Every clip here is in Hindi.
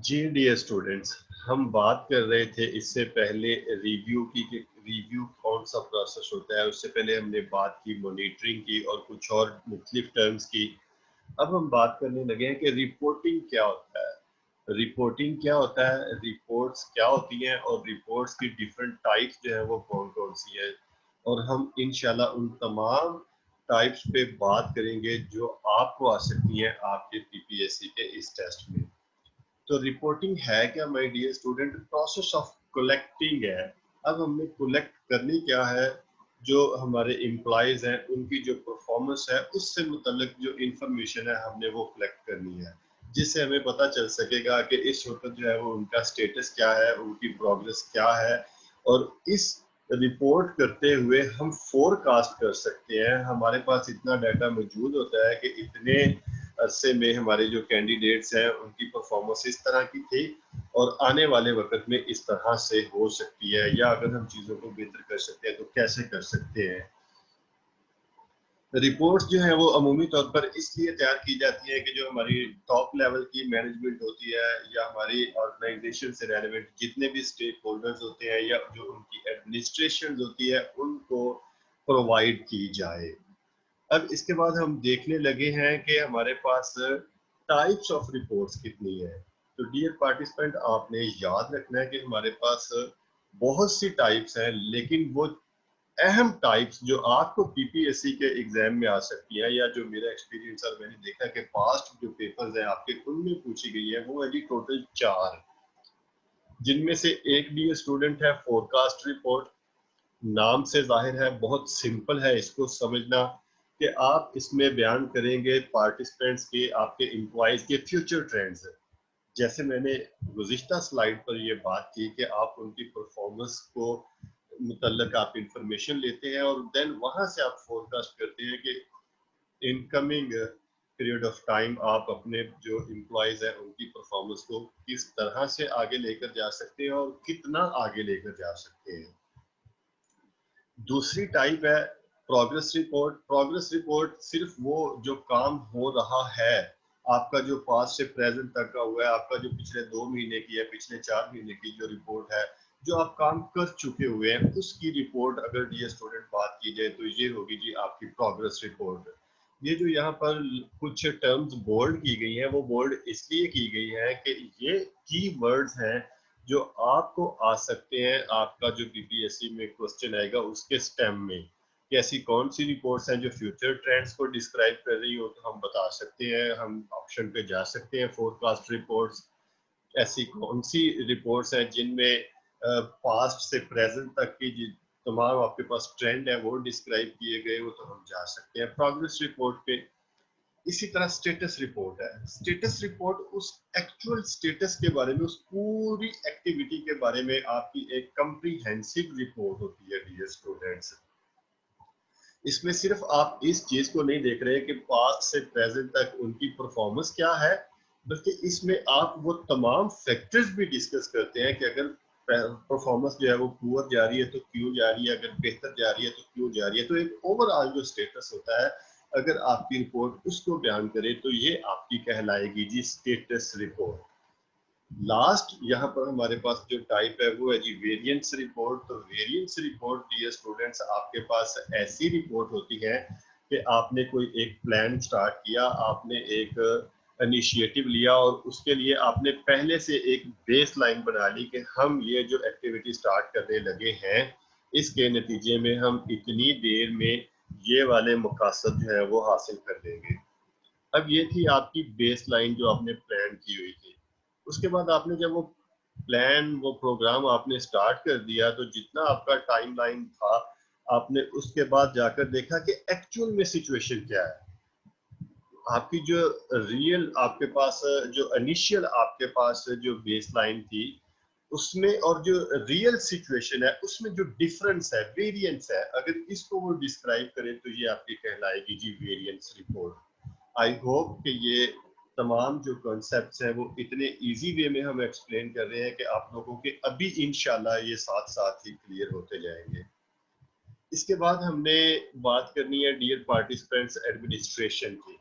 जी डियर स्टूडेंट्स, हम बात कर रहे थे इससे पहले रिव्यू की कि रिव्यू कौन सा प्रोसेस होता है। उससे पहले हमने बात की मॉनिटरिंग की और कुछ और मुख्तलिफ टर्म्स की। अब हम बात करने लगे हैं कि रिपोर्टिंग क्या होता है। रिपोर्टिंग क्या होता है, रिपोर्ट्स क्या होती हैं और रिपोर्ट्स की डिफरेंट टाइप्स जो है वो कौन कौन सी है, और हम इंशाल्लाह उन तमाम टाइप्स पे बात करेंगे जो आपको आ सकती हैं आपके पीपीएससी के इस टेस्ट में। तो रिपोर्टिंग है क्या my dear student? Process of collecting है। अब हमने कलेक्ट करनी क्या है? जो हमारे एम्प्लॉयज हैं उनकी जो परफॉर्मेंस है उससे मुतल्लिक जो इंफॉर्मेशन है हमने वो कलेक्ट करनी है, जिससे हमें पता चल सकेगा कि इस वक्त जो है वो उनका स्टेटस क्या है, उनकी प्रोग्रेस क्या है। और इस रिपोर्ट करते हुए हम फोरकास्ट कर सकते हैं। हमारे पास इतना डाटा मौजूद होता है कि इतने अरसे में हमारे जो कैंडिडेट्स हैं उनकी परफॉर्मेंस इस तरह की थी और आने वाले वक्त में इस तरह से हो सकती है, या अगर हम चीज़ों को बेहतर कर सकते हैं तो कैसे कर सकते हैं। रिपोर्ट्स जो है वो अमूमी तौर पर इसलिए तैयार की जाती है कि जो हमारी टॉप लेवल की मैनेजमेंट होती है या हमारी ऑर्गेनाइजेशन से रेलेवेंट जितने भी स्टेक होल्डर्स होते हैं या जो उनकी एडमिनिस्ट्रेशन होती है उनको प्रोवाइड की जाए। अब इसके बाद हम देखने लगे हैं कि हमारे पास टाइप्स ऑफ रिपोर्ट्स कितनी है। तो डियर पार्टिसिपेंट, आपने याद रखना है कि हमारे पास बहुत सी टाइप्स हैं, लेकिन वो अहम टाइप्स जो आपको पीपीएससी के एग्जाम में आ सकती है या जो मेरा एक्सपीरियंस और मैंने देखा कि पास्ट जो पेपर्स हैं आपके उनमें पूछी गई है, वो है जी टोटल 4, जिनमें से एक भी स्टूडेंट है फोरकास्ट रिपोर्ट। नाम से जाहिर है, बहुत सिंपल है इसको समझना कि आप इसमें बयान करेंगे पार्टिसिपेंट्स के, आपके एम्प्लॉयज के फ्यूचर ट्रेंड्स। जैसे मैंने गुज़िश्ता स्लाइड पर ये बात की कि आप उनकी परफॉर्मेंस को मुतल्लक आप इंफॉर्मेशन लेते हैं और देन वहां से आप फोरकास्ट करते हैं कि इनकमिंग पीरियड ऑफ टाइम आप अपने जो एम्प्लॉयज हैं उनकी परफॉर्मेंस को किस तरह से आगे लेकर जा सकते हैं और कितना आगे लेकर जा सकते हैं। दूसरी टाइप है प्रोग्रेस रिपोर्ट। प्रोग्रेस रिपोर्ट सिर्फ वो जो काम हो रहा है आपका, जो पास्ट से प्रेजेंट तक का हुआ है, आपका जो पिछले 2 महीने की है, पिछले 4 महीने की जो रिपोर्ट है, जो आप काम कर चुके हुए हैं उसकी रिपोर्ट अगर डियर स्टूडेंट बात की जाए तो ये होगी जी आपकी प्रोग्रेस रिपोर्ट। ये जो यहाँ पर कुछ टर्म्स बोल्ड की गई हैं वो बोल्ड इसलिए की गई है कि ये की वर्ड्स हैं जो आपको आ सकते हैं। आपका जो पीपीएससी में क्वेश्चन आएगा उसके स्टेम में कि ऐसी कौन सी रिपोर्ट्स हैं जो फ्यूचर ट्रेंड्स को डिस्क्राइब कर रही हो, तो हम बता सकते हैं, हम ऑप्शन पे जा सकते हैं फोरकास्ट रिपोर्ट्स। ऐसी कौन सी रिपोर्ट्स हैं जिनमें पास्ट से प्रेजेंट तक की तमाम आपके पास ट्रेंड है वो डिस्क्राइब किए गए हो, तो हम जा सकते हैं प्रोग्रेस रिपोर्ट पे। इसी तरह स्टेटस रिपोर्ट है। स्टेटस रिपोर्ट उस एक्चुअल स्टेटस के बारे में, उस पूरी एक्टिविटी के बारे में आपकी एक कंप्रीहेंसिव रिपोर्ट होती है डियर स्टूडेंट्स। इसमें सिर्फ आप इस चीज को नहीं देख रहे कि पास्ट से प्रेजेंट तक उनकी परफॉर्मेंस क्या है, बल्कि इसमें आप वो तमाम फैक्टर्स भी डिस्कस करते हैं कि अगर परफॉर्मेंस जो है वो पुअर जा रही है तो क्यों जा रही है, अगर बेहतर जा रही है तो क्यों जा रही है। तो एक ओवरऑल जो स्टेटस होता है, अगर आपकी रिपोर्ट उसको बयान करे तो ये आपकी कहलाएगी जी स्टेटस रिपोर्ट। लास्ट यहाँ पर हमारे पास जो टाइप है वो है जी वेरिएंस रिपोर्ट। तो वेरिएंस रिपोर्ट डियर स्टूडेंट्स आपके पास ऐसी रिपोर्ट होती है कि आपने कोई एक प्लान स्टार्ट किया, आपने एक इनिशिएटिव लिया और उसके लिए आपने पहले से एक बेस लाइन बना ली कि हम ये जो एक्टिविटी स्टार्ट करने लगे हैं इसके नतीजे में हम इतनी देर में ये वाले मकासद जो है वो हासिल कर लेंगे। अब ये थी आपकी बेस लाइन जो आपने प्लान की हुई थी। उसके बाद आपने जब वो प्लान, वो प्रोग्राम आपने स्टार्ट कर दिया तो जितना आपका टाइमलाइन था, आपने उसके बाद जाकर देखा कि एक्चुअल में सिचुएशन क्या है। आपकी जो रियल आपके पास जो इनिशियल आपके पास जो बेसलाइन थी उसमें और जो रियल सिचुएशन है उसमें जो डिफरेंस है, वेरिएंस है, अगर इसको वो डिस्क्राइब करें तो ये आपकी कहलाएगी जी वेरिएंस रिपोर्ट। आई होप कि ये तमाम जो कॉन्सेप्ट्स हैं वो इतने इजी वे में हम एक्सप्लेन कर रहे हैं कि आप लोगों के अभी इंशाल्लाह ये साथ साथ ही क्लियर होते जाएंगे। इसके बाद हमने बात करनी है डियर पार्टिसिपेंट्स एडमिनिस्ट्रेशन की।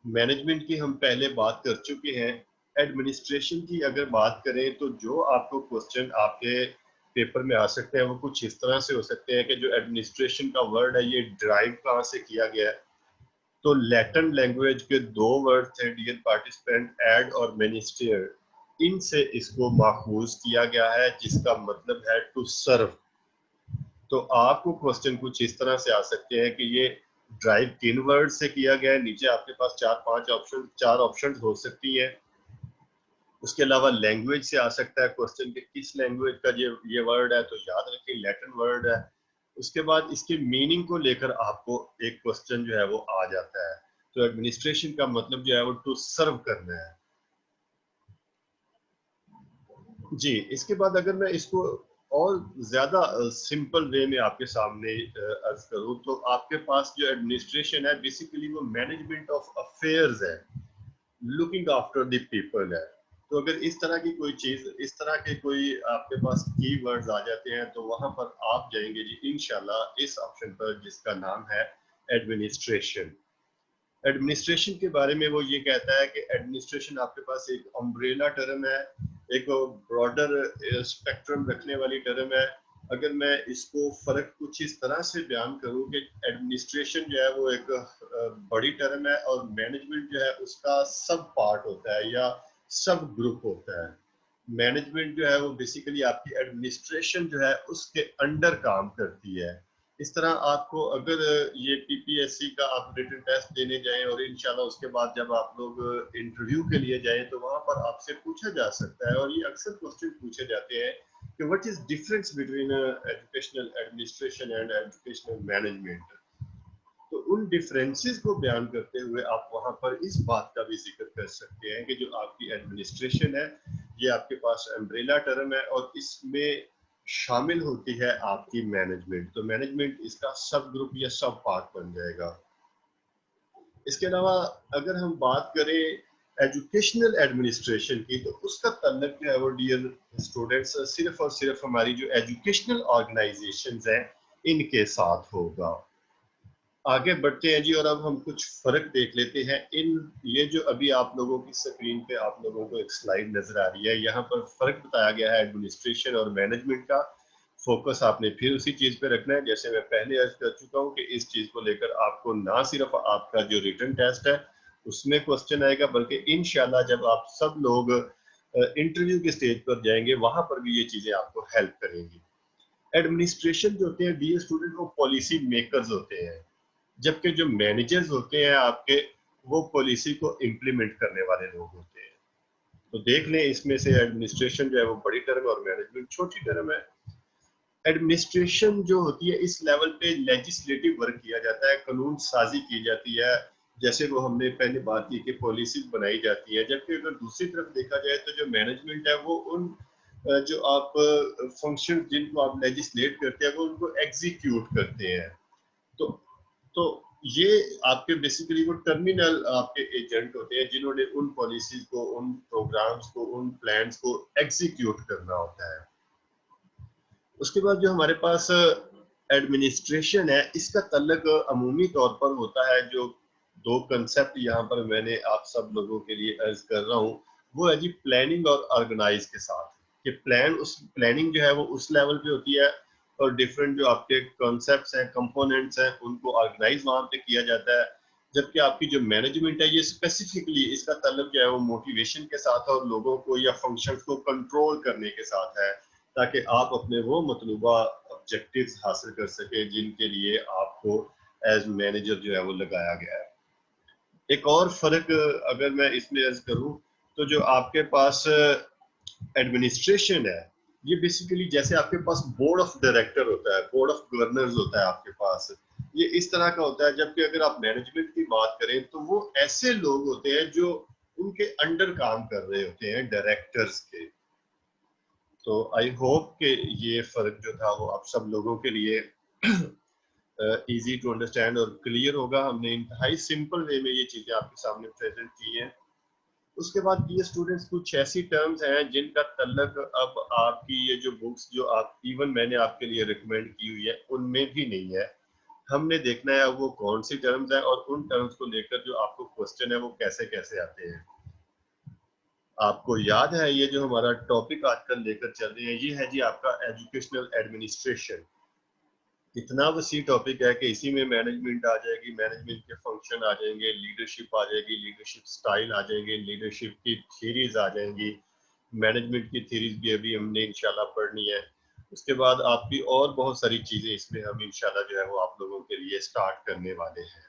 मैनेजमेंट की हम पहले बात कर चुके हैं, एडमिनिस्ट्रेशन की अगर बात करें तो जो आपको क्वेश्चन आपके पेपर में आ सकते हैं वो कुछ इस तरह से हो सकते हैं कि जो एडमिनिस्ट्रेशन का वर्ड है ये ड्राइव कहाँ से किया गया है। तो लैटिन लैंग्वेज के दो वर्ड थे, डियर पार्टिसिपेंट, एड और मिनिस्टर, इनसे इसको माखूज किया गया है जिसका मतलब है टू सर्व। तो आपको क्वेश्चन कुछ इस तरह से आ सकते हैं कि ये ड्राइव किन वर्ड से किया गया है। नीचे आपके पास चार ऑप्शन हो सकती है। उसके अलावा लैंग्वेज से आ सकता है क्वेश्चन के किस लैंग्वेज का ये वर्ड है, तो याद रखिए लैटिन वर्ड है। उसके बाद इसके मीनिंग को लेकर आपको एक क्वेश्चन जो है वो आ जाता है। तो एडमिनिस्ट्रेशन का मतलब जो है वो टू सर्व करना है। जी, इसके बाद अगर मैं इसको और ज्यादा सिंपल वे में आपके सामने अर्ज करूं तो आपके पास जो एडमिनिस्ट्रेशन है बेसिकली वो मैनेजमेंट ऑफ अफेयर्स है, लुकिंग आफ्टर द पीपल है। तो अगर इस तरह की कोई चीज, इस तरह के कोई आपके पास की वर्ड्स आ जाते हैं तो वहां पर आप जाएंगे जी इंशाल्लाह इस ऑप्शन पर जिसका नाम है एडमिनिस्ट्रेशन। एडमिनिस्ट्रेशन के बारे में वो ये कहता है कि एडमिनिस्ट्रेशन आपके पास एक अम्ब्रेला टर्म है, एक ब्रॉडर स्पेक्ट्रम रखने वाली टर्म है। अगर मैं इसको फर्क कुछ इस तरह से बयान करूं कि एडमिनिस्ट्रेशन जो है वो एक बड़ी टर्म है और मैनेजमेंट जो है उसका सब पार्ट होता है या सब ग्रुप होता है। मैनेजमेंट जो है वो बेसिकली आपकी एडमिनिस्ट्रेशन जो है उसके अंडर काम करती है। इस तरह आपको अगर ये पीपीएससी का आप रिटन टेस्ट देने जाएं और इंशाल्लाह उसके बाद जब आप लोग इंटरव्यू के लिए जाएं तो वहां पर आपसे पूछा जा सकता है और ये अक्सर क्वेश्चन पूछे जाते हैं कि what is difference between educational administration and educational management. तो उन डिफरेंसेस को बयान करते हुए आप वहां पर इस बात का भी जिक्र कर सकते हैं कि जो आपकी एडमिनिस्ट्रेशन है ये आपके पास अम्ब्रेला टर्म है और इसमें शामिल होती है आपकी मैनेजमेंट। तो मैनेजमेंट इसका सब ग्रुप या सब पार्ट बन जाएगा। इसके अलावा अगर हम बात करें एजुकेशनल एडमिनिस्ट्रेशन की तो उसका तल्लुक जो है वो डियर स्टूडेंट्स सिर्फ और सिर्फ हमारी जो एजुकेशनल ऑर्गेनाइजेशंस हैं इनके साथ होगा। आगे बढ़ते हैं जी और अब हम कुछ फर्क देख लेते हैं इन, ये जो अभी आप लोगों की स्क्रीन पे आप लोगों को एक स्लाइड नजर आ रही है, यहाँ पर फर्क बताया गया है एडमिनिस्ट्रेशन और मैनेजमेंट का। फोकस आपने फिर उसी चीज पे रखना है जैसे मैं पहले अर्ज कर चुका हूँ कि इस चीज को लेकर आपको ना सिर्फ आपका जो रिटन टेस्ट है उसमें क्वेश्चन आएगा बल्कि इंशाल्लाह जब आप सब लोग इंटरव्यू के स्टेज पर जाएंगे वहां पर भी ये चीजें आपको हेल्प करेंगी। एडमिनिस्ट्रेशन जो होते हैं डियर स्टूडेंट वो पॉलिसी मेकर्स होते हैं, जबकि जो मैनेजर्स होते हैं आपके वो पॉलिसी को इम्प्लीमेंट करने वाले लोग होते हैं। तो देख लें इसमें से एडमिनिस्ट्रेशन जो है वो बड़ी टर्म है और मैनेजमेंट छोटी टर्म है। एडमिनिस्ट्रेशन जो होती है इस लेवल पे लेजिस्लेटिव वर्क किया जाता है, कानून साजी की जाती है, जैसे वो हमने पहले बात की कि पॉलिसीज बनाई जाती है। जबकि अगर दूसरी तरफ देखा जाए तो जो मैनेजमेंट है वो उन जो आप फंक्शन जिनको आप लेजिस्लेट करते हैं वो उनको एग्जीक्यूट करते हैं। तो तो ये आपके बेसिकली वो टर्मिनल आपके एजेंट होते हैं जिन्होंने उन पॉलिसीज को, उन प्रोग्राम्स को, उन प्लान्स को एग्जीक्यूट करना होता है। उसके बाद जो हमारे पास एडमिनिस्ट्रेशन है इसका तल्लक अमूमी तौर पर होता है, जो दो कंसेप्ट यहाँ पर मैंने आप सब लोगों के लिए अर्ज कर रहा हूँ वो है जी प्लानिंग और ऑर्गेनाइज के साथ। कि प्लानिंग जो है वो उस लेवल पे होती है और डिफरेंट जो आपके कॉन्सेप्ट्स हैं, कंपोनेंट्स हैं, उनको ऑर्गेनाइज वहां पे किया जाता है। जबकि आपकी जो मैनेजमेंट है ये स्पेसिफिकली इसका तल्लक जो है वो मोटिवेशन के साथ और लोगों को या फंक्शंस को कंट्रोल करने के साथ है ताकि आप अपने वो मतलूबा ऑब्जेक्टिव्स हासिल कर सके जिनके लिए आपको एज मैनेजर जो है वो लगाया गया है। एक और फर्क अगर मैं इसमें अर्ज करूं तो जो आपके पास एडमिनिस्ट्रेशन है ये बेसिकली जैसे आपके पास बोर्ड ऑफ डायरेक्टर होता है, बोर्ड ऑफ गवर्नर्स होता है आपके पास, ये इस तरह का होता है। जबकि अगर आप मैनेजमेंट की बात करें तो वो ऐसे लोग होते हैं जो उनके अंडर काम कर रहे होते हैं, डायरेक्टर्स के। तो आई होप कि ये फर्क जो था वो आप सब लोगों के लिए इजी टू अंडरस्टैंड और क्लियर होगा। हमने इंतहाई सिंपल वे में ये चीजें आपके सामने प्रेजेंट की हैं। उसके बाद ये स्टूडेंट्स कुछ ऐसी टर्म्स हैं जिनका तल्लक अब आपकी ये जो बुक्स जो आप इवन मैंने आपके लिए रिकमेंड की हुई है उनमें भी नहीं है। हमने देखना है वो कौन सी टर्म्स है और उन टर्म्स को लेकर जो आपको क्वेश्चन है वो कैसे कैसे आते हैं। आपको याद है ये जो हमारा टॉपिक आजकल लेकर चल रहे हैं, ये है जी आपका एजुकेशनल एडमिनिस्ट्रेशन। इतना वसी टॉपिक है कि इसी में मैनेजमेंट आ जाएगी, मैनेजमेंट के फंक्शन आ जाएंगे, लीडरशिप आ जाएगी, लीडरशिप स्टाइल आ जाएंगे, लीडरशिप की थीरीज आ जाएंगी। मैनेजमेंट की थीरीज भी अभी हमने इंशाल्लाह पढ़नी है। उसके बाद आपकी और बहुत सारी चीजें इसमें हम इंशाल्लाह जो है वो आप लोगों के लिए स्टार्ट करने वाले हैं।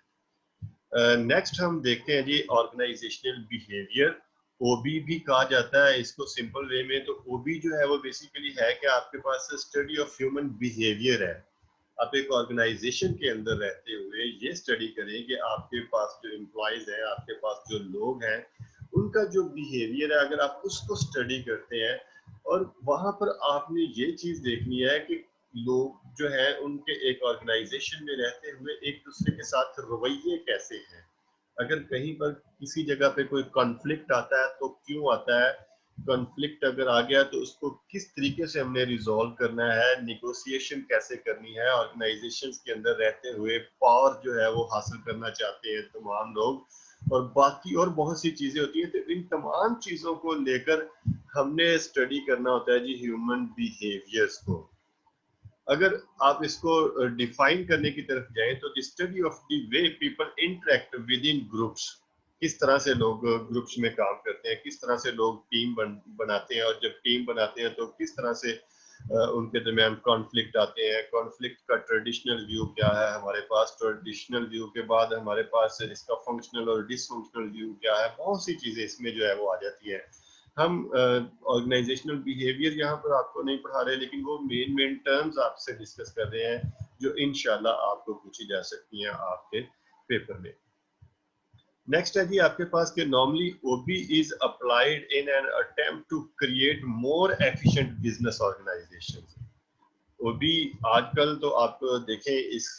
नेक्स्ट हम देखते हैं जी ऑर्गेनाइजेशनल बिहेवियर। ओबी भी कहा जाता है इसको सिंपल वे में। तो ओबी जो है वो बेसिकली है कि आपके पास स्टडी ऑफ ह्यूमन बिहेवियर है। आप एक ऑर्गेनाइजेशन के अंदर रहते हुए ये स्टडी करें कि आपके पास जो एम्प्लॉयज हैं, आपके पास जो लोग हैं, उनका जो बिहेवियर है, अगर आप उसको स्टडी करते हैं और वहां पर आपने ये चीज देखनी है कि लोग जो है उनके एक ऑर्गेनाइजेशन में रहते हुए एक दूसरे के साथ रवैये कैसे हैं। अगर कहीं पर किसी जगह पे कोई कॉन्फ्लिक्ट आता है तो क्यों आता है, कॉन्फ्लिक्ट अगर आ गया तो उसको किस तरीके से हमने रिजॉल्व करना है, निगोशिएशन कैसे करनी है। ऑर्गेनाइजेशंस के अंदर रहते हुए पावर जो है वो हासिल करना चाहते हैं तमाम लोग, और बाकी और बहुत सी चीजें होती हैं। तो इन तमाम चीजों को लेकर हमने स्टडी करना होता है जी ह्यूमन बिहेवियर्स को। अगर आप इसको डिफाइन करने की तरफ जाएं तो the study of the way people interact with in groups, किस तरह से लोग ग्रुप्स में काम करते हैं, किस तरह से लोग टीम बनाते हैं, और जब टीम बनाते हैं तो किस तरह से उनके दरमियान कॉन्फ्लिक्ट आते हैं। कॉन्फ्लिक्ट का ट्रेडिशनल व्यू क्या है हमारे पास, ट्रेडिशनल व्यू के बाद हमारे पास इसका फंक्शनल और डिसफंक्शनल व्यू क्या है। बहुत सी चीजें इसमें जो है वो आ जाती है। हम ऑर्गेनाइजेशनल बिहेवियर यहाँ पर आपको नहीं पढ़ा रहे, लेकिन वो मेन टर्म्स आपसे डिस्कस कर रहे हैं जो इंशाल्लाह आपको पूछी जा सकती हैं आपके पेपर में। नेक्स्ट है जी आपके पास कि normally O B is applied in an attempt to create more efficient business organisation. O B आजकल तो आप देखें इस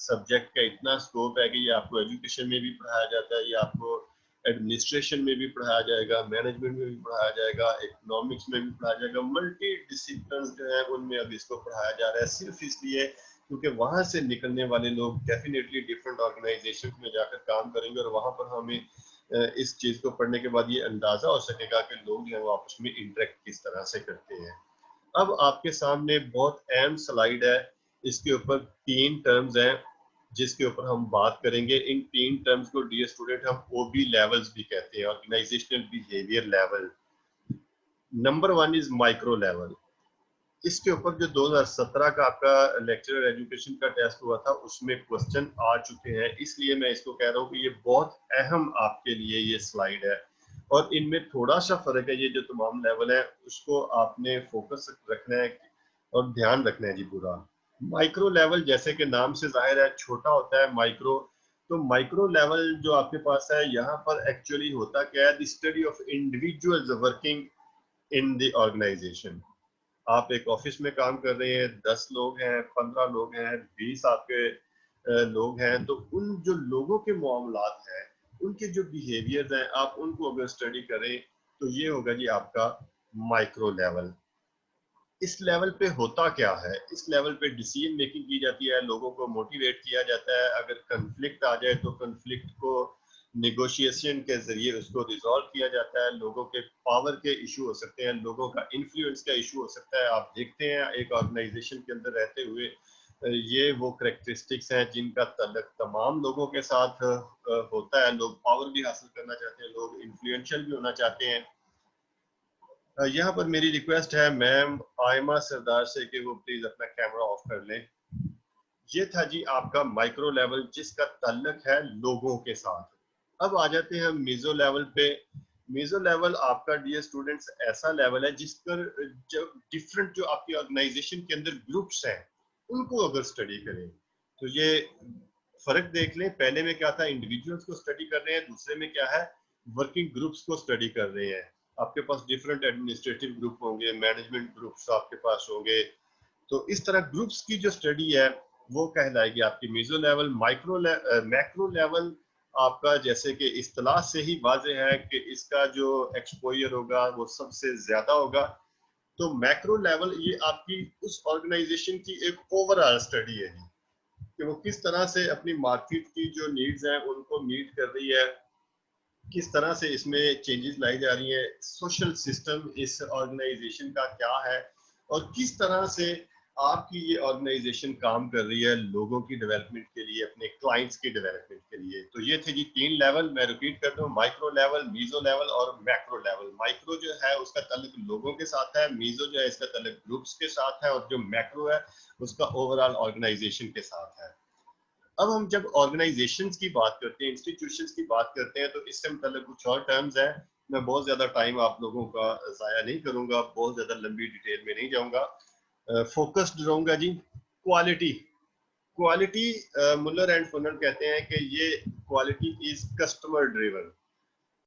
सब्जेक्ट का इतना स्कोप है कि ये आपको एजुकेशन में भी पढ़ाया जाता है, ये आपको एडमिनिस्ट्रेशन में भी पढ़ाया जाएगा, मैनेजमेंट में भी पढ़ाया जाएगा, इकोनॉमिक्स में भी पढ़ाया जाएगा। मल्टी डिसिप्लिन जो है उनमें अब इसको पढ़ाया जा रहा है, सिर्फ इसलिए क्योंकि वहां से निकलने वाले लोग डेफिनेटली डिफरेंट ऑर्गेनाइजेशन में जाकर काम करेंगे, और वहां पर हमें इस चीज को पढ़ने के बाद ये अंदाजा हो सकेगा कि लोग जो है वो आपस में इंटरेक्ट किस तरह से करते हैं। अब आपके सामने बहुत अहम स्लाइड है, इसके ऊपर 3 टर्म्स हैं जिसके ऊपर हम बात करेंगे। इन 3 टर्म्स को डियर स्टूडेंट हम ओबी लेवल्स भी कहते हैं, organisational behaviour level. Number 1 is micro level. इसके ऊपर जो 2017 का आपका लेक्चरर एजुकेशन का टेस्ट हुआ था उसमें क्वेश्चन आ चुके हैं, इसलिए मैं इसको कह रहा हूँ कि ये बहुत अहम आपके लिए ये स्लाइड है। और इनमें थोड़ा सा फर्क है, ये जो तमाम लेवल है उसको आपने फोकस रखना है और ध्यान रखना है जी पूरा। माइक्रो लेवल जैसे कि नाम से जाहिर है छोटा होता है माइक्रो। तो माइक्रो लेवल जो आपके पास है यहाँ पर एक्चुअली होता क्या है, the study of individuals working in the organisation. आप एक ऑफिस में काम कर रहे हैं, 10 लोग हैं, 15 लोग हैं, 20 आपके लोग हैं, तो उन जो लोगों के मामलात हैं, उनके जो बिहेवियर्स हैं, आप उनको अगर स्टडी करें तो ये होगा जी आपका माइक्रो लेवल। इस लेवल पे होता क्या है, इस लेवल पे डिसीजन मेकिंग की जाती है, लोगों को मोटिवेट किया जाता है। अगर कंफ्लिक्ट आ जाए तो कंफ्लिक्ट को निगोशिएशन के जरिए उसको रिजॉल्व किया जाता है। लोगों के पावर के इशू हो सकते हैं, लोगों का इन्फ्लुएंस का इशू हो सकता है। आप देखते हैं एक ऑर्गेनाइजेशन के अंदर रहते हुए ये वो करेक्टरिस्टिक्स हैं जिनका तल्लुक तमाम लोगों के साथ होता है। लोग पावर भी हासिल करना चाहते हैं, लोग इन्फ्लुएंशियल भी होना चाहते हैं। यहाँ पर मेरी रिक्वेस्ट है मैम आयमा सरदार से कि वो प्लीज अपना कैमरा ऑफ कर लें। ये था जी आपका माइक्रो लेवल जिसका ताल्लुक है लोगों के साथ। अब आ जाते हैं हम मीजो लेवल पे। मीजो लेवल आपका डियर स्टूडेंट्स ऐसा लेवल है जिस पर जब डिफरेंट जो आपकी ऑर्गेनाइजेशन के अंदर ग्रुप्स हैं उनको अगर स्टडी करें तो ये फर्क देख लें। पहले में क्या था, इंडिविजुअल्स को स्टडी कर रहे हैं, दूसरे में क्या है, वर्किंग ग्रुप्स को स्टडी कर रहे हैं। आपके पास डिफरेंट एडमिनिस्ट्रेटिव ग्रुप होंगे, मैनेजमेंट ग्रुप्स आपके पास होंगे। तो इस तरह ग्रुप्स की जो स्टडी है वो कहलाएगी आपकी मीजो लेवल। मैक्रो लेवल आपका जैसे कि इस्तिलाह से ही वाज़ेह है कि इसका जो एक्सपोजर होगा वो सबसे ज्यादा होगा। तो मैक्रो लेवल ये आपकी उस ऑर्गेनाइजेशन की एक ओवरऑल स्टडी है कि वो किस तरह से अपनी मार्केट की जो नीड्स हैं उनको मीट कर रही है, किस तरह से इसमें चेंजेस लाई जा रही हैं, सोशल सिस्टम इस ऑर्गेनाइजेशन का क्या है, और किस तरह से आपकी ये ऑर्गेनाइजेशन काम कर रही है लोगों की डेवलपमेंट के लिए, अपने क्लाइंट्स की डेवलपमेंट के लिए। तो ये थे जी 3 लेवल, मैं रिपीट करता हूँ, माइक्रो लेवल, मीजो लेवल और मैक्रो लेवल। माइक्रो जो है उसका ताल्लुक लोगों के साथ है, मीजो जो है इसका ताल्लुक ग्रुप्स के साथ है, और जो मैक्रो है उसका ओवरऑल ऑर्गेनाइजेशन के साथ है। अब हम जब ऑर्गेनाइजेशंस की बात करते हैं, इंस्टीट्यूशंस की बात करते हैं, तो इससे मतलब कुछ और टर्म्स हैं। मैं बहुत ज्यादा टाइम आप लोगों का जाया नहीं करूंगा, बहुत ज्यादा लंबी डिटेल में नहीं जाऊंगा, फोकस्ड रहूंगा जी। क्वालिटी, क्वालिटी मुल्लर एंड फनल कहते हैं कि ये क्वालिटी इज कस्टमर ड्रिवन।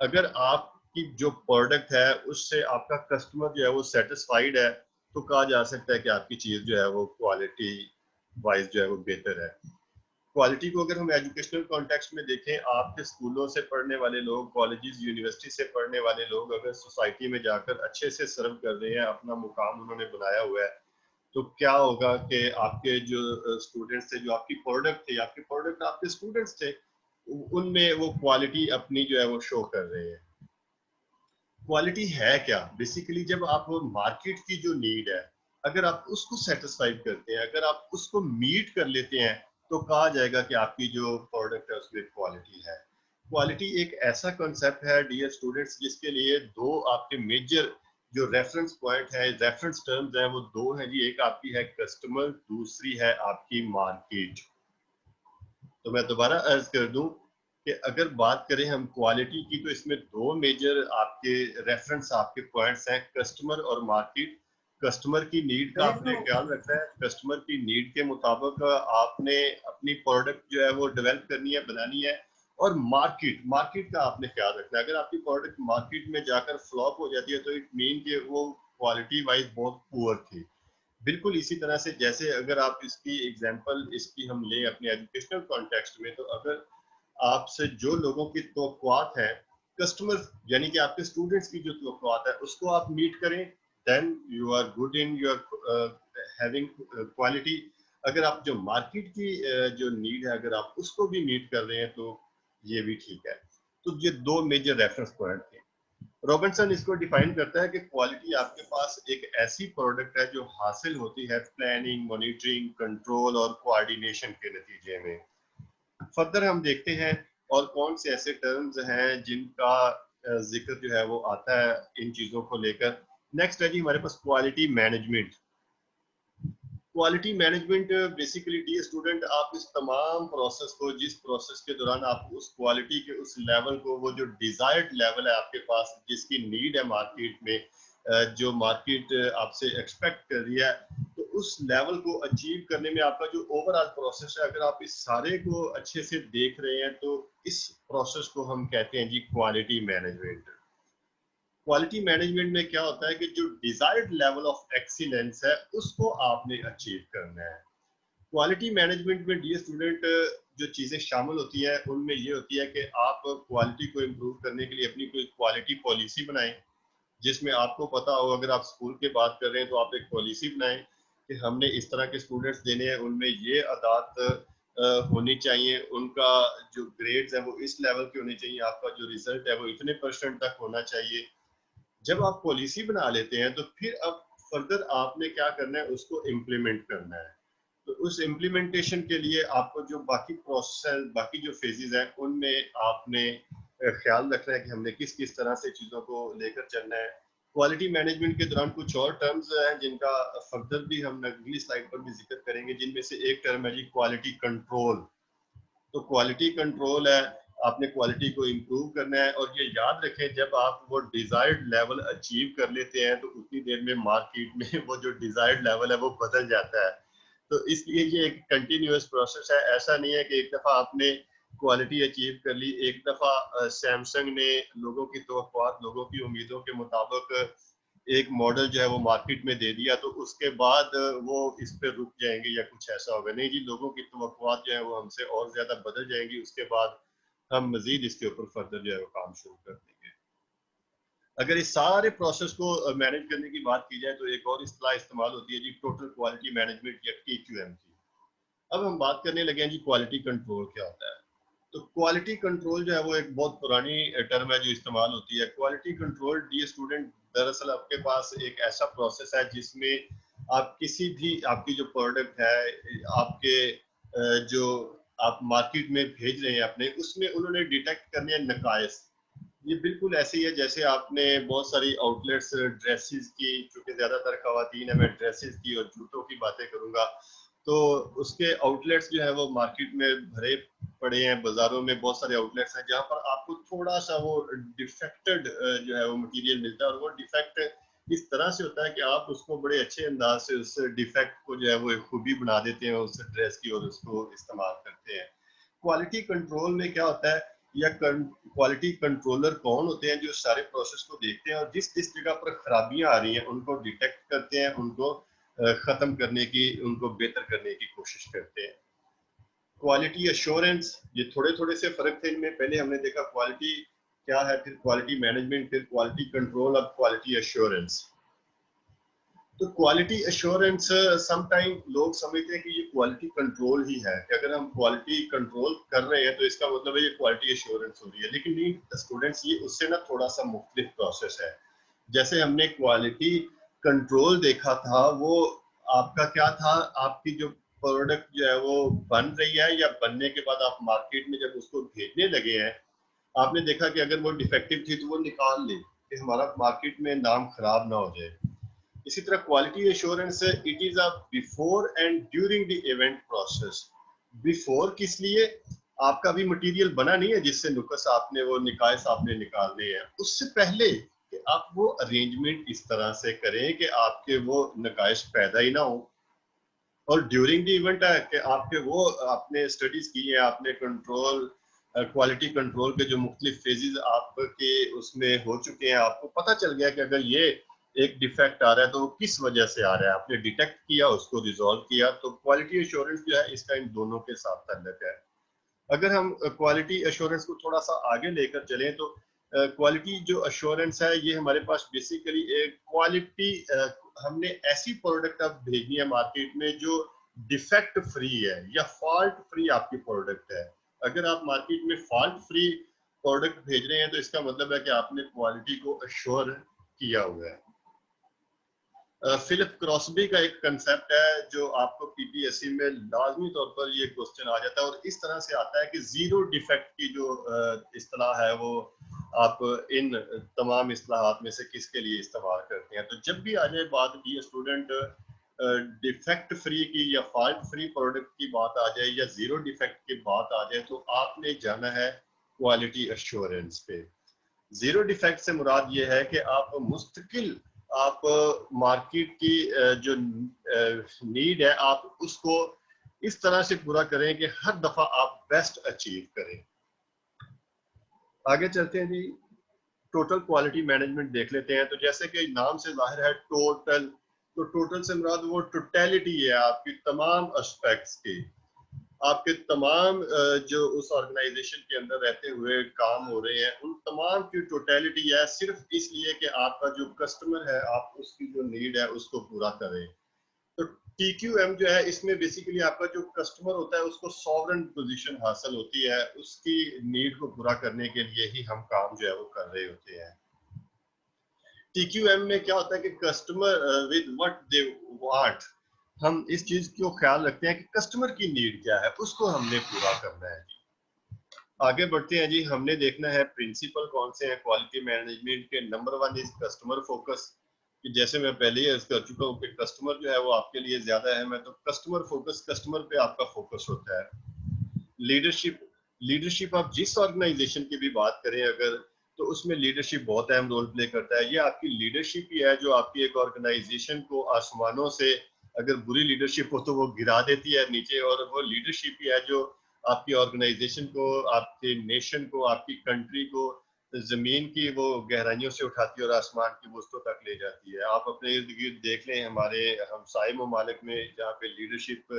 अगर आपकी जो प्रोडक्ट है उससे आपका कस्टमर जो है वो सेटिस्फाइड है, तो कहा जा सकता है कि आपकी चीज जो है वो क्वालिटी वाइज जो है वो बेहतर है। क्वालिटी को अगर हम एजुकेशनल कॉन्टेक्स्ट में देखें, आपके स्कूलों से पढ़ने वाले लोग, कॉलेजेस यूनिवर्सिटी से पढ़ने वाले लोग अगर सोसाइटी में जाकर अच्छे से सर्व कर रहे हैं, अपना मुकाम उन्होंने बनाया हुआ है, तो क्या होगा कि आपके जो स्टूडेंट्स थे, जो आपकी प्रोडक्ट थे, आपके प्रोडक्ट आपके स्टूडेंट्स थे, उनमें वो क्वालिटी अपनी जो है वो शो कर रहे हैं। क्वालिटी है क्या? बेसिकली जब आप मार्केट की जो नीड है, अगर आप उसको सेटिस्फाई करते हैं, अगर आप उसको मीट कर लेते हैं, तो कहा जाएगा कि आपकी जो प्रोडक्ट है उसमें क्वालिटी है। क्वालिटी एक ऐसा कॉन्सेप्ट है डियर स्टूडेंट्स, जिसके लिए दो आपके मेजर जो रेफरेंस पॉइंट है, रेफरेंस टर्म्स हैं, वो दो हैं जी। एक आपकी है कस्टमर, दूसरी है आपकी मार्केट। तो मैं दोबारा अर्ज कर दूं कि अगर बात करें हम क्वालिटी की, तो इसमें दो मेजर आपके रेफरेंस, आपके पॉइंट्स हैं, कस्टमर और मार्केट। कस्टमर की नीड का आपने ख्याल रखना है, कस्टमर की नीड के मुताबिक आपने अपनी प्रोडक्ट जो है वो डेवलप करनी है, बनानी है। और मार्केट, मार्केट का आपने ख्याल रखना है। अगर आपकी प्रोडक्ट मार्केट में जाकर फ्लॉप हो जाती है, तो इट मीन कि वो क्वालिटी वाइज बहुत पुअर थी। बिल्कुल इसी तरह से, जैसे अगर आप इसकी एग्जांपल इसकी हम लें अपने एजुकेशनल कॉन्टेक्स्ट में, तो अगर आपसे जो लोगों की तवक्कुआत है, कस्टमर यानी कि आपके स्टूडेंट्स की जो तवक्कुआत है उसको आप मीट करें, then you are good in your having quality. अगर आप जो मार्केट की जो नीड है, अगर आप उसको भी मीट कर रहे हैं, तो ये भी ठीक है। तो ये दो मेजर रेफरेंस पॉइंट थे। रॉबिन्सन इसको डिफाइन करता है कि क्वालिटी आपके पास एक ऐसी प्रोडक्ट है जो हासिल होती है प्लानिंग, मॉनिटरिंग, कंट्रोल और कोऑर्डिनेशन के नतीजे में। फर्दर हम देखते हैं और कौन से ऐसे टर्म्स हैं जिनका जिक्र जो है वो आता है इन चीजों को लेकर। नेक्स्ट है जी हमारे पास quality management. Quality management basically the student, आप इस तमाम प्रोसेस को, जिस प्रोसेस के दौरान आप उस क्वालिटी के उस लेवल को, वो जो डिजायर्ड लेवल है आपके पास, जिसकी नीड है मार्केट में, जो मार्केट आपसे एक्सपेक्ट कर रही है, तो उस लेवल को अचीव करने में आपका जो ओवरऑल प्रोसेस है, अगर आप इस सारे को अच्छे से देख रहे हैं, तो इस प्रोसेस को हम कहते हैं जी क्वालिटी मैनेजमेंट। क्वालिटी मैनेजमेंट में क्या होता है कि जो डिजायर्ड लेवल ऑफ एक्सीलेंस है उसको आपने अचीव करना है। क्वालिटी मैनेजमेंट में डियर स्टूडेंट जो चीजें शामिल होती है उनमें ये होती है कि आप क्वालिटी को इम्प्रूव करने के लिए अपनी कोई क्वालिटी पॉलिसी बनाएं, जिसमें आपको पता हो, अगर आप स्कूल की बात कर रहे हैं तो आप एक पॉलिसी बनाएं कि हमने इस तरह के स्टूडेंट्स देने हैं, उनमें ये अदात होनी चाहिए, उनका जो ग्रेड्स है वो इस लेवल के होने चाहिए, आपका जो रिजल्ट है वो इतने परसेंट तक होना चाहिए। जब आप पॉलिसी बना लेते हैं, तो फिर अब फर्दर आपने क्या करना है, उसको इम्प्लीमेंट करना है। तो उस इम्प्लीमेंटेशन के लिए आपको जो बाकी प्रोसेस, बाकी जो फेजेस हैं, उनमें आपने ख्याल रखना है कि हमने किस किस तरह से चीज़ों को लेकर चलना है। क्वालिटी मैनेजमेंट के दौरान कुछ और टर्म्स हैं जिनका फर्दर भी हम अगली स्लाइड पर भी जिक्र करेंगे, जिनमें से एक टर्म है जी क्वालिटी कंट्रोल। तो क्वालिटी कंट्रोल है, आपने क्वालिटी को इम्प्रूव करना है, और ये याद रखें जब आप वो डिजायर्ड लेवल अचीव कर लेते हैं, तो उतनी देर में मार्केट में वो जो डिजायर्ड लेवल है वो बदल जाता है। तो इसलिए ये एक कंटिन्यूअस प्रोसेस है, ऐसा नहीं है कि एक दफा आपने क्वालिटी अचीव कर ली, एक दफा सैमसंग ने लोगों की तवक्कुआत, लोगों की उम्मीदों के मुताबिक एक मॉडल जो है वो मार्केट में दे दिया, तो उसके बाद वो इस पे रुक जाएंगे या कुछ ऐसा होगा। नहीं जी, लोगों की तवक्कुआत जो है वो हमसे और ज्यादा बदल जाएंगी, उसके बाद हम मजीद इसके ऊपर फर्दर जो है वो काम शुरू कर देंगे। अगर इस सारे प्रोसेस को मैनेज करने की बात की जाए, तो एक और इस्तेलाह इस्तेमाल होती है जी टोटल क्वालिटी मैनेजमेंट या TQM की। अब हम बात करने लगे हैं जी क्वालिटी कंट्रोल क्या होता है। तो क्वालिटी कंट्रोल जो है वो एक बहुत पुरानी टर्म है जो इस्तेमाल होती है। क्वालिटी कंट्रोल डियर स्टूडेंट, दरअसल आपके पास एक ऐसा प्रोसेस है जिसमें आप किसी भी आपकी जो प्रोडक्ट है आपके जो आप मार्केट में भेज रहे हैं अपने, उसमें उन्होंने डिटेक्ट करने हैं नकाइस। ये बिल्कुल ऐसे ही है जैसे आपने बहुत सारी आउटलेट्स ड्रेसेस की, चूंकि ज्यादातर खवातीन है, मैं ड्रेसेस की और जूतों की बातें करूंगा, तो उसके आउटलेट्स जो है वो मार्केट में भरे पड़े हैं, बाजारों में बहुत सारे आउटलेट्स हैं जहां पर आपको थोड़ा सा वो डिफेक्टेड जो है वो मटेरियल मिलता है, और वो डिफेक्ट इस तरह से होता है कि आप उसको बड़े अच्छे अंदाज से उस डिफेक्ट को जो है वो एक खूबी बना देते हैं उस ड्रेस की, और उसको इस्तेमाल करते हैं। क्वालिटी कंट्रोल में क्या होता है, या क्वालिटी कंट्रोलर कौन होते हैं जो सारे प्रोसेस को देखते हैं और जिस जिस जगह पर खराबियां आ रही हैं उनको डिटेक्ट करते हैं, उनको खत्म करने की, उनको बेहतर करने की कोशिश करते हैं। क्वालिटी एश्योरेंस, ये थोड़े थोड़े से फर्क थे इनमें। पहले हमने देखा क्वालिटी क्या है, फिर क्वालिटी मैनेजमेंट, फिर क्वालिटी कंट्रोल, अब क्वालिटी एश्योरेंस। तो क्वालिटी एश्योरेंस समटाइम लोग समझते हैं कि ये क्वालिटी कंट्रोल ही है, कि अगर हम क्वालिटी कंट्रोल कर रहे हैं तो इसका मतलब है ये क्वालिटी एश्योरेंस हो रही है, लेकिन नहीं स्टूडेंट्स, ये उससे ना थोड़ा सा मुख्तलिफ प्रोसेस है। जैसे हमने क्वालिटी कंट्रोल देखा था, वो आपका क्या था, आपकी जो प्रोडक्ट जो है वो बन रही है या बनने के बाद आप मार्केट में जब उसको भेजने लगे हैं, आपने देखा कि अगर वो डिफेक्टिव थी तो वो निकाल ले, कि हमारा मार्केट में नाम खराब ना हो जाए। इसी तरह quality assurance, it is a before and during the event process. Before किस लिए, आपका भी मटेरियल बना नहीं है जिससे नुकस आपने वो निकायस आपने निकालने हैं, उससे पहले कि आप वो अरेंजमेंट इस तरह से करें कि आपके वो नकाइश पैदा ही ना हो। और ड्यूरिंग द इवेंट है कि आपके वो आपने स्टडीज की है, आपने कंट्रोल क्वालिटी कंट्रोल के जो मुख्तलिफ फेजेस आपके उसमें हो चुके हैं, आपको पता चल गया कि अगर ये एक डिफेक्ट आ रहा है तो वो किस वजह से आ रहा है, आपने डिटेक्ट किया, उसको रिजॉल्व किया। तो क्वालिटी एश्योरेंस जो है इसका इन दोनों के साथ ताल्लुक है। अगर हम क्वालिटी एश्योरेंस को थोड़ा सा आगे लेकर चलें तो क्वालिटी जो एश्योरेंस है ये हमारे पास बेसिकली एक क्वालिटी, हमने ऐसी प्रोडक्ट अब भेजनी है मार्केट में जो डिफेक्ट फ्री है या फॉल्ट फ्री आपकी प्रोडक्ट है। अगर आप मार्केट में फॉल्ट फ्री प्रोडक्ट भेज रहे हैं तो इसका मतलब है कि आपने क्वालिटी को एश्योर किया हुआ है। फिलिप क्रॉसबी का एक कंसेप्ट है जो आपको पीपीएससी में लाजमी तौर पर ये क्वेश्चन आ जाता है, और इस तरह से आता है कि जीरो डिफेक्ट की जो इस्तेलाह है वो आप इन तमाम इस्तेलाहात में से किसके लिए इस्तेमाल करते हैं। तो जब भी आ जाए बात डियर स्टूडेंट डिफेक्ट फ्री की या फॉल्ट फ्री प्रोडक्ट की बात आ जाए या जीरो डिफेक्ट की बात आ जाए, तो आपने जाना है क्वालिटी एश्योरेंस पे। जीरो डिफेक्ट से मुराद ये है कि आप मुस्तकिल आप मार्केट की जो नीड है आप उसको इस तरह से पूरा करें कि हर दफा आप बेस्ट अचीव करें। आगे चलते हैं जी, टोटल क्वालिटी मैनेजमेंट देख लेते हैं। तो जैसे कि नाम से जाहिर है टोटल, तो टोटल से मुराद वो टोटलिटी है आपकी तमाम एस्पेक्ट्स की, आपके तमाम जो उस ऑर्गेनाइजेशन के अंदर रहते हुए काम हो रहे हैं उन तमाम की टोटलिटी है, सिर्फ इसलिए कि आपका जो कस्टमर है आप उसकी जो नीड है उसको पूरा करें। तो TQM जो है इसमें बेसिकली आपका जो कस्टमर होता है उसको सॉवरेन पोजीशन हासिल होती है, उसकी नीड को पूरा करने के लिए ही हम काम जो है वो कर रहे होते हैं। TQM में क्या होता है कि customer with what they want, हम इस चीज को ख्याल रखते हैं कि कस्टमर की नीड क्या है उसको हमने पूरा करना है। आगे बढ़ते हैं जी, हमने देखना है प्रिंसिपल कौन से हैं क्वालिटी मैनेजमेंट के। नंबर 1 इज कस्टमर फोकस, कि जैसे मैं पहले ही कर चुका हूँ कि कस्टमर जो है वो आपके लिए ज्यादा अहम है, तो कस्टमर फोकस, कस्टमर पे आपका फोकस होता है। लीडरशिप, लीडरशिप आप जिस ऑर्गेनाइजेशन की भी बात करें अगर, तो उसमें लीडरशिप बहुत अहम रोल प्ले करता है। ये आपकी लीडरशिप ही है जो आपकी एक ऑर्गेनाइजेशन को आसमानों से, अगर बुरी लीडरशिप हो तो वो गिरा देती है नीचे, और वो लीडरशिप ही है जो आपकी ऑर्गेनाइजेशन को, आपके नेशन को, आपकी कंट्री को जमीन की वो गहराइयों से उठाती है और आसमान की वस्तुओं तक ले जाती है। आप अपने इर्द गिर्द देख लें, हमारे हमसाए ममालिक में जहाँ पे लीडरशिप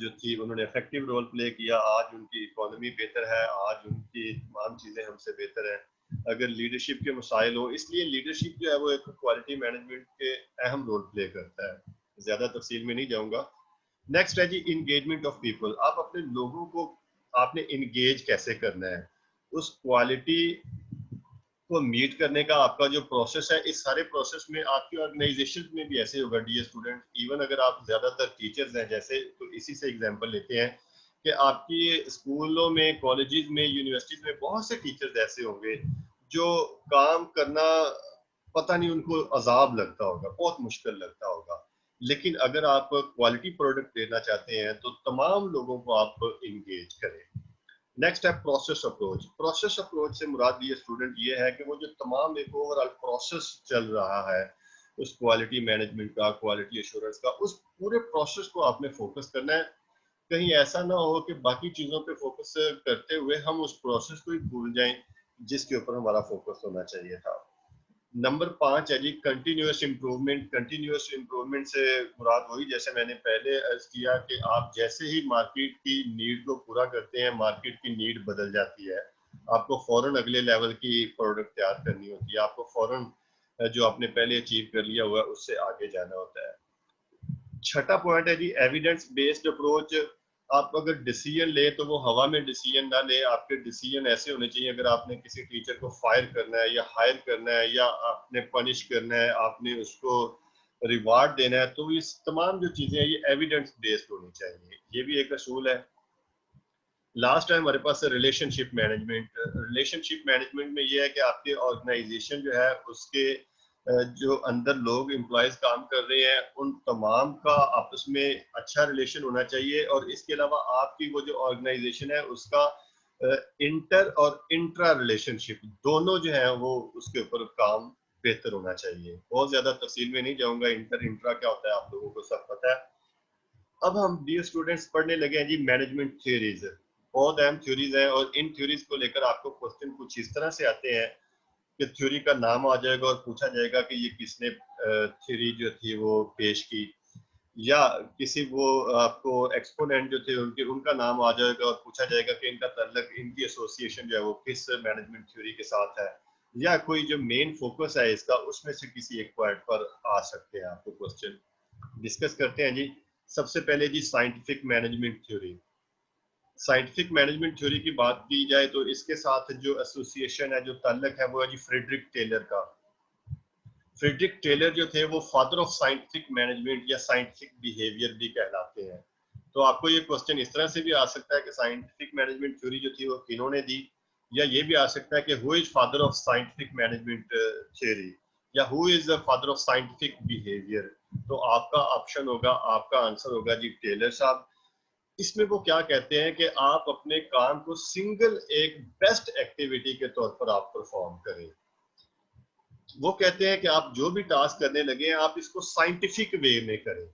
जो थी उन्होंने इफेक्टिव रोल प्ले किया, आज उनकी इकोनॉमी बेहतर है, आज उनकी तमाम चीजें हमसे बेहतर है अगर लीडरशिप के मसाइल हो। इसलिए लीडरशिप जो है वो एक क्वालिटी मैनेजमेंट के अहम रोल प्ले करता है, ज्यादा तफसील में नहीं जाऊंगा। नेक्स्ट है जी इंगेजमेंट ऑफ पीपल, आप अपने लोगों को आपने इंगेज कैसे करना है, उस क्वालिटी को मीट करने का आपका जो प्रोसेस है, इस सारे प्रोसेस में आपकी ऑर्गेनाइजेशन में भी ऐसे होगा डियर स्टूडेंट। इवन अगर आप ज्यादातर टीचर्स हैं जैसे, तो इसी से एग्जांपल लेते हैं कि आपकी स्कूलों में, कॉलेजेस में, यूनिवर्सिटीज में बहुत से टीचर्स ऐसे होंगे जो काम करना पता नहीं उनको अजाब लगता होगा, बहुत मुश्किल लगता होगा। लेकिन अगर आप क्वालिटी प्रोडक्ट देना चाहते हैं तो तमाम लोगों को आप इंगेज करें। नेक्स्ट है प्रोसेस अप्रोच। प्रोसेस अप्रोच से मुराद ये स्टूडेंट ये है कि वो जो तमाम एक ओवरऑल प्रोसेस चल रहा है उस क्वालिटी मैनेजमेंट का, क्वालिटी एश्योरेंस का, उस पूरे प्रोसेस को आपने फोकस करना है। कहीं ऐसा ना हो कि बाकी चीजों पे फोकस करते हुए हम उस प्रोसेस को ही भूल जाएं जिसके ऊपर हमारा फोकस होना चाहिए था। नंबर 5 है जी कंटिन्यूअस इम्प्रूवमेंट। कंटिन्यूअस इम्प्रूवमेंट से मुराद वही, जैसे मैंने पहले अर्ज किया कि आप जैसे ही मार्केट की नीड को पूरा करते हैं, मार्केट की नीड बदल जाती है, आपको फौरन अगले लेवल की प्रोडक्ट तैयार करनी होती है, आपको फौरन जो आपने पहले अचीव कर लिया हुआ है उससे आगे जाना होता है। छठा पॉइंट है जी एविडेंस बेस्ड अप्रोच। आप अगर डिसीजन ले तो वो हवा में डिसीजन ना ले, आपके डिसीजन ऐसे होने चाहिए, अगर आपने किसी टीचर को फायर करना है या हायर करना है या आपने पनिश करना है, आपने उसको रिवार्ड देना है, तो ये तमाम जो चीजें हैं ये एविडेंस बेस्ड होनी चाहिए, ये भी एक असूल है। लास्ट है हमारे पास रिलेशनशिप मैनेजमेंट। रिलेशनशिप मैनेजमेंट में ये है कि आपके ऑर्गेनाइजेशन जो है उसके जो अंदर लोग एम्प्लॉयज काम कर रहे हैं उन तमाम का आपस में अच्छा रिलेशन होना चाहिए, और इसके अलावा आपकी वो जो ऑर्गेनाइजेशन है उसका इंटर और इंट्रा रिलेशनशिप दोनों जो है वो उसके ऊपर काम बेहतर होना चाहिए। बहुत ज्यादा तफसील में नहीं जाऊंगा, इंटर इंट्रा क्या होता है आप लोगों को सब पता है। अब हम डियर स्टूडेंट्स पढ़ने लगे हैं जी मैनेजमेंट थ्योरीज। बहुत अहम थ्योरीज हैं और इन थ्योरीज को लेकर आपको क्वेश्चन कुछ इस तरह से आते हैं कि थ्योरी का नाम आ जाएगा और पूछा जाएगा कि ये किसने थ्योरी जो थी वो पेश की, या किसी वो आपको एक्सपोनेंट जो थे उनके उनका नाम आ जाएगा और पूछा जाएगा कि इनका तल्लक, इनकी एसोसिएशन जो है वो किस मैनेजमेंट थ्योरी के साथ है, या कोई जो मेन फोकस है इसका उसमें से किसी एक पॉइंट पर आ सकते हैं आपको क्वेश्चन। डिस्कस करते हैं जी। सबसे पहले जी scientific management theory. Scientific management theory की बात की जाए तो इसके साथ जो एसोसिएशन है, जो ताल्लुक है, वो है जी फ्रेडरिक टेलर का। फ्रेडरिक टेलर जो थे वो फादर ऑफ साइंटिफिक मैनेजमेंट या साइंटिफिक बिहेवियर भी कहलाते हैं। तो आपको ये क्वेश्चन इस तरह से भी आ सकता है कि साइंटिफिक मैनेजमेंट थ्योरी जो थी वो किन्होंने दी, या ये भी आ सकता है कि who is father of scientific management theory, या who is the father of scientific behaviour. तो आपका ऑप्शन होगा, आपका आंसर होगा जी टेलर साहब। इसमें वो क्या कहते हैं कि आप अपने काम को सिंगल एक बेस्ट एक्टिविटी के तौर पर आप परफॉर्म करें। वो कहते हैं कि आप जो भी टास्क करने लगे हैं आप इसको साइंटिफिक वे में करें।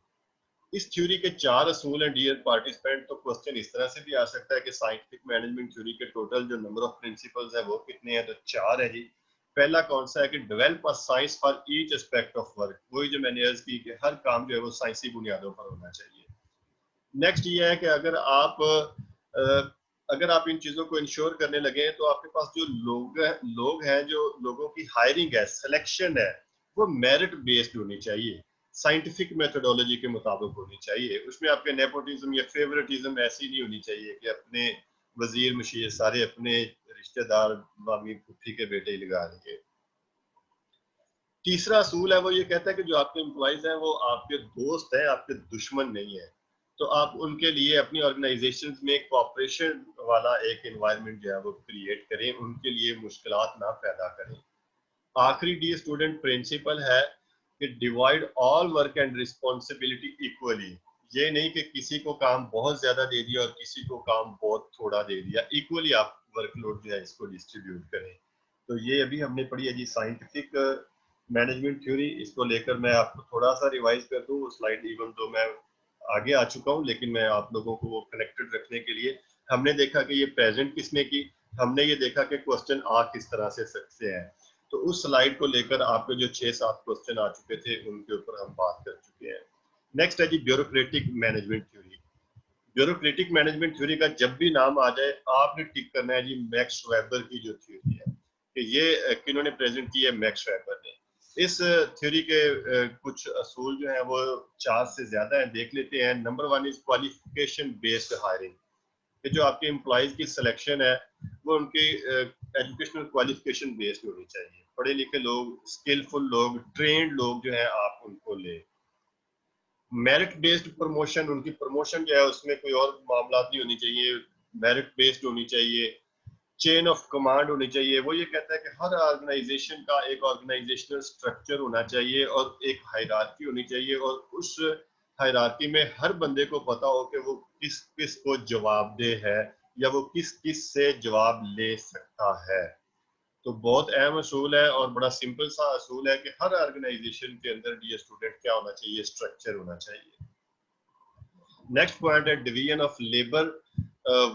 इस थ्योरी के 4 असूल हैं डियर पार्टिसिपेंट। तो क्वेश्चन इस तरह से भी आ सकता है कि साइंटिफिक मैनेजमेंट थ्योरी के टोटल जो नंबर ऑफ प्रिंसिपल्स है वो कितने हैं, तो 4 है जी। पहला कौन सा है कि develop a science for each aspect of work. वही जो मैंने अर्ज की कि हर काम जो है वो साइंसी बुनियादों पर होना चाहिए। नेक्स्ट ये है कि अगर आप इन चीजों को इंश्योर करने लगे तो आपके पास जो लोग हैं, जो लोगों की हायरिंग है, सिलेक्शन है, वो मेरिट बेस्ड होनी चाहिए, साइंटिफिक मेथोडोलॉजी के मुताबिक होनी चाहिए। उसमें आपके नेपोटिज्म या फेवरेटिज्म ऐसी नहीं होनी चाहिए कि अपने वजीर मुशीर सारे अपने रिश्तेदार मामी पुफी के बेटे ही लगा लिए। तीसरा असूल है वो ये कहता है कि जो आपके एम्प्लॉइज हैं वो आपके दोस्त हैं, आपके दुश्मन नहीं है। तो आप उनके लिए अपनी ऑर्गेनाइजेशन में कोऑपरेशन वाला एक एनवायरनमेंट जो है वो क्रिएट करें, उनके लिए मुश्किलात ना पैदा करें। आखिरी डी स्टूडेंट प्रिंसिपल है कि divide all work and responsibility equally. ये नहीं कि किसी को काम बहुत ज्यादा दे दिया और किसी को काम बहुत थोड़ा दे दिया, इक्वली आप वर्कलोड जो है इसको डिस्ट्रीब्यूट करें। तो ये अभी हमने पढ़ी है जी साइंटिफिक मैनेजमेंट थ्योरी। इसको लेकर मैं आपको थोड़ा सा रिवाइज कर दूं स्लाइड, इवन तो मैं आगे आ चुका हूं लेकिन मैं आप लोगों को वो कनेक्टेड रखने के लिए। हमने देखा कि ये प्रेजेंट किसने की, हमने ये देखा कि क्वेश्चन आ किस तरह से सकते हैं। तो उस स्लाइड को लेकर आपके जो 6-7 क्वेश्चन आ चुके थे उनके ऊपर हम बात कर चुके हैं। नेक्स्ट है जी bureaucratic management theory. Bureaucratic management theory का जब भी नाम आ जाए आपने टिक करना है जी मैक्स वेबर की जो थ्योरी है, कि ये किन्होंने प्रेजेंट की है, मैक्स वेबर ने। इस थ्योरी के कुछ असूल जो हैं वो 4 से ज्यादा हैं, देख लेते हैं। Number 1 is qualification based hiring. कि जो आपके एम्प्लॉयज की सिलेक्शन है वो उनकी एजुकेशनल क्वालिफिकेशन बेस्ड होनी चाहिए। पढ़े लिखे लोग, स्किलफुल लोग, ट्रेंड लोग जो है आप उनको ले। मेरिट बेस्ड प्रमोशन, उनकी प्रमोशन जो है उसमें कोई और मामला नहीं होनी चाहिए, मेरिट बेस्ड होनी चाहिए। चेन ऑफ कमांड होनी चाहिए। वो ये कहता है कि हर ऑर्गेनाइजेशन का एक ऑर्गेनाइजेशनल स्ट्रक्चर होना चाहिए और एक हायरार्की होनी चाहिए, और उस हायरार्की में हर बंदे को पता हो कि वो किस किस को जवाबदेह है या वो किस किस से जवाब ले सकता है। तो बहुत अहम असूल है और बड़ा सिंपल सा असूल है कि हर ऑर्गेनाइजेशन के अंदर डियर स्टूडेंट क्या होना चाहिए, स्ट्रक्चर होना चाहिए। नेक्स्ट पॉइंट है डिवीजन ऑफ लेबर।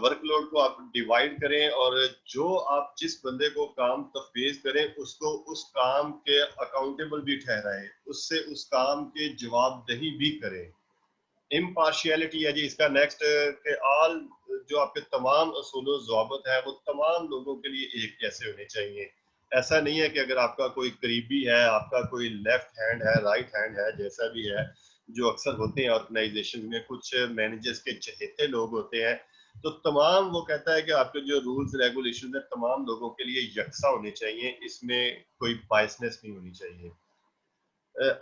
वर्कलोड को आप डिवाइड करें और जो आप जिस बंदे को काम तफवीज करें उसको उस काम के अकाउंटेबल भी ठहराएं, उससे उस काम के जवाबदेही भी करें। इम्पार्शियलिटी है जी इसका नेक्स्ट, के ऑल जो आपके तमाम असूल ज़वाबत है वो तमाम लोगों के लिए एक जैसे होने चाहिए। ऐसा नहीं है कि अगर आपका कोई करीबी है, आपका कोई लेफ्ट हैंड है, राइट हैंड है, जैसा भी है, जो अक्सर होते हैं ऑर्गेनाइजेशन में, कुछ मैनेजर्स के चहेते लोग होते हैं, तो तमाम वो कहता है कि आपके जो रूल्स रेगुलेशन है तमाम लोगों के लिए यकसा होने चाहिए, इसमें कोई बायसनेस नहीं होनी चाहिए।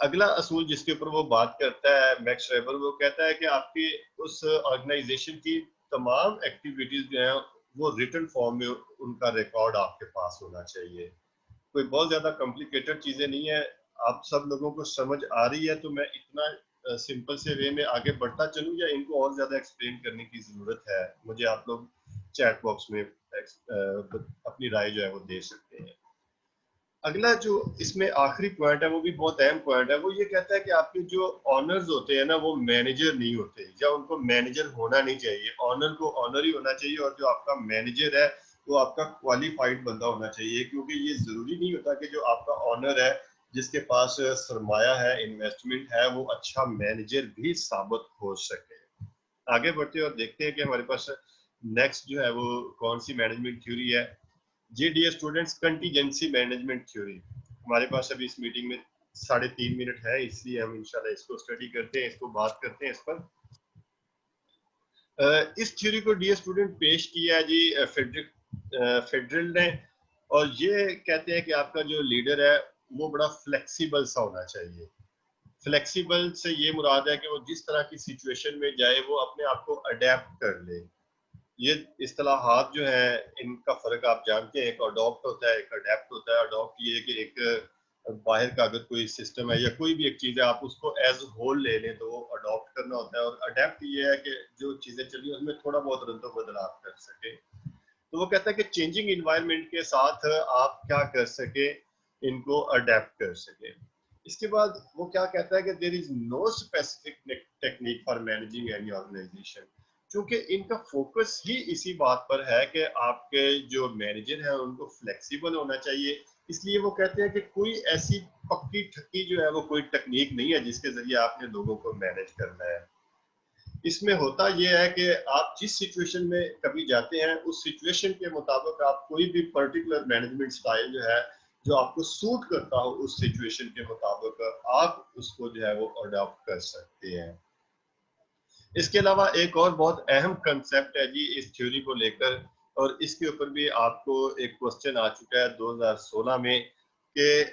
अगला असूल जिसके ऊपर वो बात करता है मैक्स वेबर, वो कहता है कि आपकी उस ऑर्गेनाइजेशन की तमाम एक्टिविटीज जो हैं वो रिटन फॉर्म में उनका रिकॉर्ड आपके पास होना चाहिए। कोई बहुत ज्यादा कॉम्प्लिकेटेड चीजें नहीं है, आप सब लोगों को समझ आ रही है, तो मैं इतना सिंपल से वे में आगे बढ़ता चलूं या इनको और ज्यादा एक्सप्लेन करने की जरूरत है? मुझे आप लोग चैट बॉक्स में अपनी राय जो है वो दे सकते हैं। अगला जो इसमें आखिरी पॉइंट है वो भी बहुत अहम पॉइंट है, वो ये कहता है कि आपके जो ऑनर्स होते हैं ना वो मैनेजर नहीं होते, या उनको मैनेजर होना नहीं चाहिए। ऑनर को ऑनर ही होना चाहिए और जो आपका मैनेजर है वो आपका क्वालिफाइड बंदा होना चाहिए, क्योंकि ये जरूरी नहीं होता कि जो आपका ऑनर है जिसके पास सरमाया है, इन्वेस्टमेंट है, वो अच्छा मैनेजर भी साबित हो सके। आगे बढ़ते हैं और देखते हैं कि हमारे पास नेक्स्ट जो है वो कौन सी मैनेजमेंट थ्योरी है। जी dear students, contingency management theory. हमारे पास अभी इस मीटिंग में 3.5 मिनट है, इसलिए हम इंशाल्लाह इसको स्टडी करते हैं, इसको बात करते हैं इस पर। इस थ्योरी को डियर स्टूडेंट पेश किया जी फेडरल ने, और ये कहते हैं कि आपका जो लीडर है वो बड़ा फ्लेक्सिबल सा होना चाहिए। फ्लेक्सिबल से ये मुराद है कि वो जिस तरह की सिचुएशन में जाए वो अपने आप को अडेप्ट कर ले। ये इस्तिलाहात जो है इनका फर्क आप जानते हैं, एक अडॉप्ट होता है, एक अडेप्ट होता है। अडॉप्ट ये है कि एक बाहर का अगर कोई सिस्टम है या कोई भी एक चीज है आप उसको एज होल ले लें तो वो अडॉप्ट करना होता है, और अडेप्ट ये है कि जो चीजें चली उसमें थोड़ा बहुत रद्द बदलाव कर सके। तो वो कहता है कि चेंजिंग इन्वायरमेंट के साथ आप क्या कर सके, इनको अडेप्ट कर सके। इसके बाद वो क्या कहता है कि there is no specific technique for managing any organisation, क्योंकि इनका फोकस ही इसी बात पर है कि आपके जो मैनेजर हैं उनको फ्लेक्सिबल होना चाहिए। इसलिए वो कहते हैं कि कोई ऐसी पक्की ठक्की जो है वो कोई टेक्निक नहीं है जिसके जरिए आपने लोगों को मैनेज करना है। इसमें होता यह है कि आप जिस सिचुएशन में कभी जाते हैं उस सिचुएशन के मुताबिक आप कोई भी पर्टिकुलर मैनेजमेंट स्टाइल जो है जो आपको सूट करता हो उस सिचुएशन के मुताबिक आप उसको जो है वो अडॉप्ट कर सकते हैं। इसके अलावा एक और बहुत अहम कंसेप्ट है जी इस थ्योरी को लेकर, और इसके ऊपर भी आपको एक क्वेश्चन आ चुका है 2016 में कि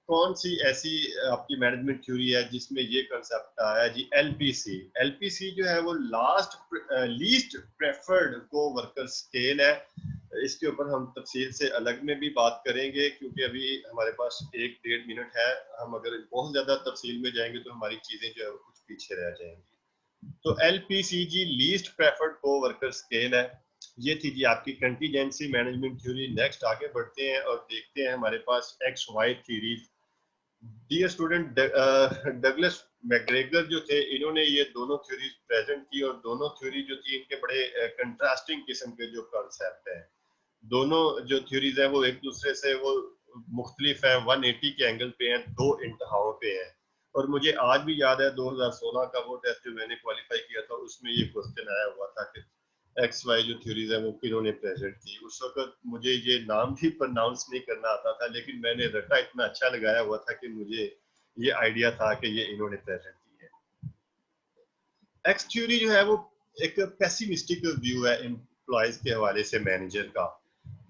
कौन सी ऐसी आपकी मैनेजमेंट थ्योरी है जिसमें ये कंसेप्ट आया है जी, एलपीसी। एलपीसी जो है वो लीस्ट प्रेफर्ड को वर्कर स्केल है। इसके ऊपर हम तफसील से अलग में भी बात करेंगे क्योंकि अभी हमारे पास 1-1.5 मिनट है। हम अगर बहुत ज्यादा तफसील में जाएंगे तो हमारी चीजें जो है वो कुछ पीछे रह जाएंगी। तो एलपीसीजी लीस्ट प्रेफर्ड को वर्कर स्केल है। ये थी जी आपकी कंटीजेंसी मैनेजमेंट थ्योरी। नेक्स्ट आगे बढ़ते हैं और देखते हैं हमारे पास X Y theory. Dear student, Douglas McGregor जो थे इन्होंने ये दोनों थ्योरीज प्रेजेंट की, और दोनों थ्योरी जो थी इनके बड़े कंट्रास्टिंग किस्म के जो कॉन्सेप्ट हैं। दोनों जो थ्योरीज हैं वो एक दूसरे से वो मुख्तलिफ है, 180 के एंगल पे हैं, दो इंतहाओं पे हैं। और मुझे आज भी याद है 2016 का वो टेस्ट जो मैंने क्वालिफाई किया था उसमें ये क्वेश्चन आया हुआ था कि एक्स वाई जो थ्योरीज है वो किन्होंने प्रेजेंट की। उस वक्त मुझे ये नाम भी प्रोनाउंस नहीं करना आता था, लेकिन मैंने रटा इतना अच्छा लगाया हुआ था कि मुझे ये आइडिया था कि ये इन्होंने प्रेजेंट की है। एक्स थ्योरी जो है वो एक पेसिमिस्टिक व्यू है एम्प्लॉयज के हवाले से मैनेजर का,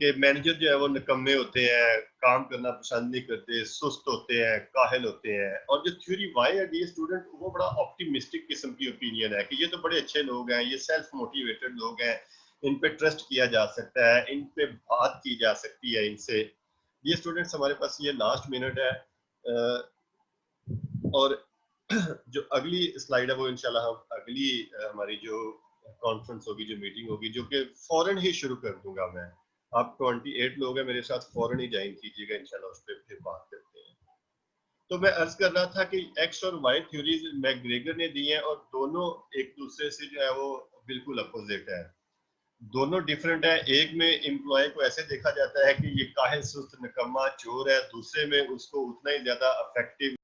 कि मैनेजर जो है वो निकम्मे होते हैं, काम करना पसंद नहीं करते, सुस्त होते हैं, काहिल होते हैं। और जो थ्योरी वाई है डी स्टूडेंट, वो बड़ा ऑप्टिमिस्टिक किस्म की ओपिनियन है कि ये तो बड़े अच्छे लोग हैं, ये सेल्फ मोटिवेटेड लोग हैं, इन पे ट्रस्ट किया जा सकता है, इन पे बात की जा सकती है इनसे। ये स्टूडेंट्स हमारे पास ये लास्ट मिनट है, और जो अगली स्लाइड है वो इंशाल्लाह हम अगली हमारी जो कॉन्फ्रेंस होगी, जो मीटिंग होगी, जो कि फौरन ही शुरू कर दूंगा मैं। आप 28 लोग हैं मेरे साथ, फौरन ही ज्वाइन कीजिएगा इंशाल्लाह, उस पर फिर बात करते हैं। तो मैं अर्ज कर रहा था कि एक्स और वाई थ्योरीज मैकग्रेगर ने दी हैं, और दोनों एक दूसरे से जो है वो बिल्कुल अपोजिट है, दोनों डिफरेंट है। एक में एम्प्लॉय को ऐसे देखा जाता है कि ये काहिल, सुस्त, निकम्मा, चोर है, दूसरे में उसको उतना ही ज्यादा अफेक्टिव